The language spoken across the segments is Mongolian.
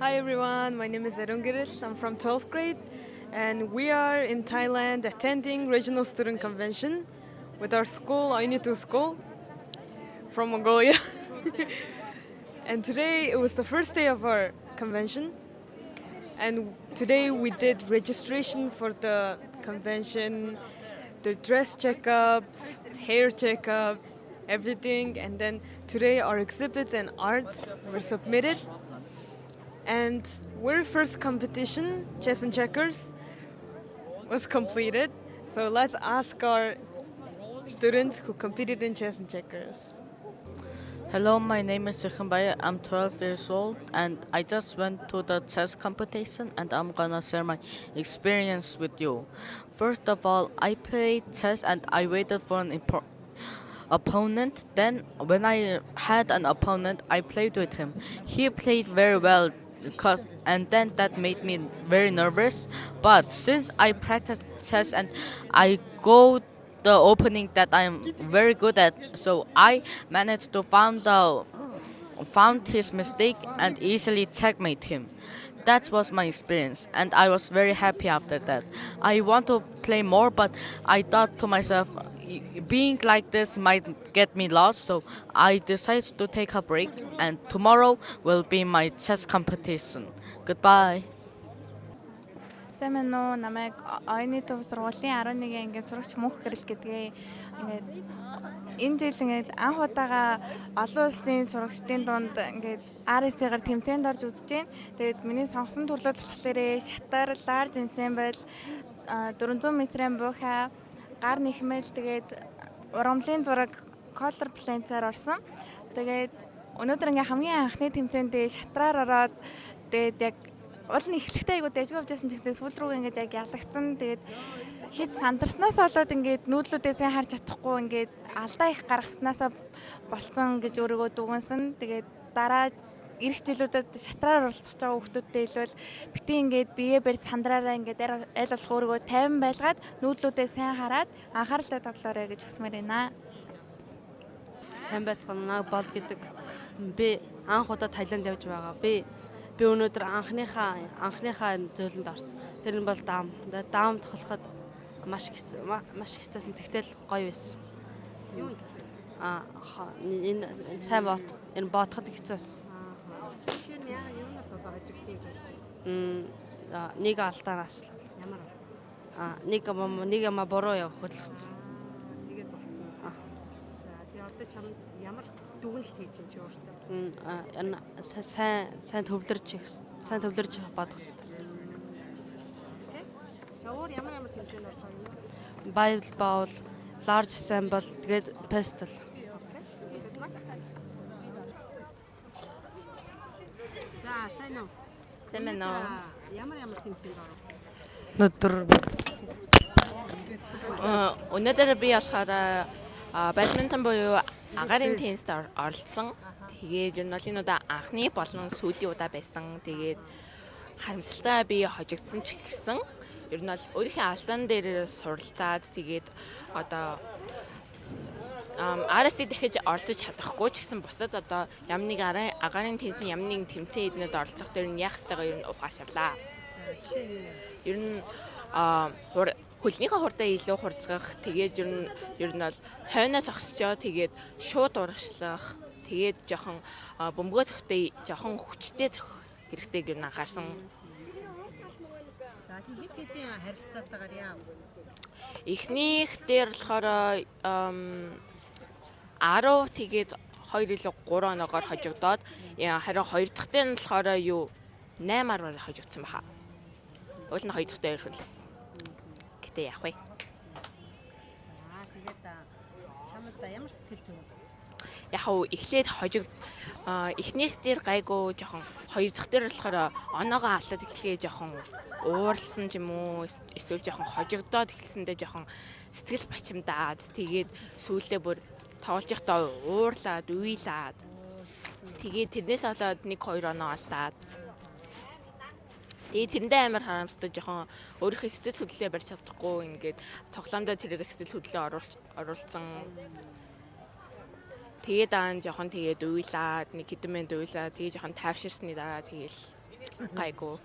Hi everyone, my name is Erungiris. I'm from 12th grade and we are in Thailand attending Regional Student Convention with our school, Ainitu School from Mongolia. And today it was the first day of our convention and today we did registration for the convention, the dress checkup, hair checkup, everything, and then today our exhibits and arts were submitted. And very first competition, chess and checkers, was completed. So let's ask our students who competed in chess and checkers. Hello, my name is Sikhanbaya. I'm 12 years old and I just went to the chess competition and I'm gonna share my experience with you. First of all, I played chess and I waited for an opponent. Then when I had an opponent, I played with him. He played very well and then that made me very nervous. But since I practiced chess and I go the opening that I'm very good at, so I managed to found his mistake and easily checkmate him. That was my experience and I was very happy after that. I want to play more, but I thought to myself, being like this might get me lost, so I decided to take a break and tomorrow will be my chess competition. Goodbye. Сайн байна уу? Намайг Ойны төв сургуулийн 11 ангид сурагч Мөнх Гэрэл гэдгээ. Ингээд энэ жил ингээд анх удаага олон улсын сурагчдын дунд ингээд RS-ээр тэмцээнд орж үзэж байна. Тэгээд миний сонгосон төрлөл болохоор шатар, ларж ensemble, 400 м-ийн буухай, гар нэхмэл, тэгээд урамлын зураг color plane-аар орсон. Тэгээд өнөөдөр ингээд хамгийн анхны тэмцээнд шатраар ороод тэгээд яг уул нь эхлэхдээ айгуу дэжгүй авчихсан ч гэсэн сүүл рүү ингээд яг ялагдсан. Тэгээд хит сандарснаас болоод ингээд нүүдлүүдээ сайн харж чадахгүй ингээд алдаа их гаргаснаас болцсон гэж өөрийгөө дүгнсэн. Тэгээд дараа ирэх жилүүдэд шатраар оролцож байгаа хүүхдүүдтэй хэлвэл битгий ингээд бие барь сандраараа ингээд аль болох өөрийгөө тайван байлгаад нүүдлүүдээ сайн хараад анхааралтай тоглоорой гэж хүсмээр байна. Сайн байцгаана бол гэдэг би анх удаа Таиланд явж байгаа. Би өнөөдөр анхныхаа зөөлөнд орсон. Тэр нь бол даам. Даам тоглоход маш их хэцээсэн. Тэгтэл гоё байсан. Энэ сайн бот. Энэ ботход хэцүү байсан. Юунаас болоо хожигдсон юм бэ? Нэг алдаанаас. Ямар нэг юм буруу яв хөдөлгөцсөн. нэгэд болцсон. За тэгээ одоо чамд ямар дүгнэлт хийж чинь чи өөртөө? Сайн төвлөрж бодох хэрэгтэй. За өөр ямар тэмцээнд орж байгаа юм бэ? Bible bowl, large ensemble, тэгээд pestle. За сайн уу? Сайн байна уу? Ямар тэмцээнд оров? Өнөөдөр би болохоор бадминтон буюу агарын теннист оролцсон. Тэгээд ер нь бол энэ удаа анхны болон сүүлийн удаа байсан. Тэгээд харамсалтай би хожигдсан ч гэсэн ер нь бол өөрийнхөө алдаан дээр суралцаад тэгээд одоо RS дахиж оролцож чадахгүй ч гэсэн бусад одоо ямар нэг агарын теннисийн ямар нэг тэмцээн эднэд оролцох дээр нь яах ёстойгоо ер нь ухаашаалаа. Ер нь хөлнийхөө хурдаа илүү хурцгах, тэгээд ер нь бол хойноо зогсчоо, тэгээд шууд урагшлах, тэгээд жоохон бөмбөгөө зөхтэй жоохон хүчтэй зөх хэрэгтэйг ер нь анхаарсан. За тийм хэдийн харилцаатаагаар яа? Эхнийх дээр болохоор 10 тэгээд 2 илүү 3 оноогоор хожигдоод харин хоёр дахь дээр нь болохоор 8-аар хожигдсан баха. Уул нь хоёр дахь дээр хүлээсэн. Гэтэ яах вэ? Тэгээд чамд ямар сэтгэл төрөв? Яг эхлээд эхнийх дээр гайгүй жоохон хоёр дахь дээр болохоор оноогоо алаад эхлэе жоохон ууралсан ч юм уу, эсвэл жоохон хожигдоод эхэлсэндээ жоохон сэтгэл бачимдаад тэгээд сүүлдээ бүр тоглож явахдаа уурлаад, уйлаад тэгээд тэрнээс болоод 1-2 оноо алдаад тэгээд тэрэндээ амар харамсдаг жоохон өөрийнхөө сэтгэл хөдлөлөө барьж чадахгүй ингээд тоглоомдоо тэрийг сэтгэл хөдлөлөө оруулсан. Тэгээд жоохон тэгээд уйлаад, нэг хэдэн минут уйлаад тэгээд жоохон тайвширсны дараа тэгээл гайгүй.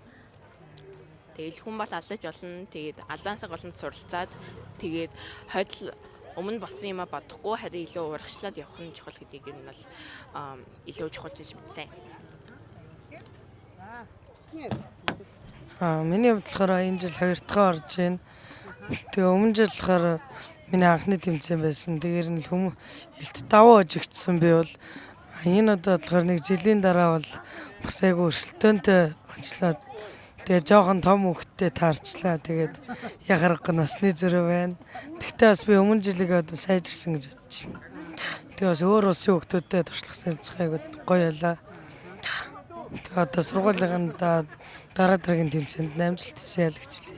Тэгэл хүн бас алж болно. Тэгээд алдаансаг болонд суралцаад тэгээд хойдл өмнө болсон юм бодохгүй харин илүү урагшлаад явах нь чухал гэдгийг ер нь бол илүү чухалж мэдсэн. Миний хувьд болохоор энэ жил 2 дахь орж байна. Тэгээ өмнө жил болохоор миний анхны тэмцээн байсан. Тэгээд нь илт давуу ажигдсан би бол энэ удаад болохоор нэг жилийн дараа бол бас айгүй өрсөлдөөнтэй очлоод тэгээ жоохон том хөвгтөд таарчлаа. Тэгээд ягарга насны зөрөө байна. Тэгтээ бас би өмнө жилиг одоо сайжирсан гэж бодож байна. Тэгээ бас өөр улсын хөвгтөдтэй туршлах солилцох айгүй гоё байлаа. Тэгээ одоо сургуулийн дараа дараагийн тэмцээнд амжилт хүсье л гэж хэлье.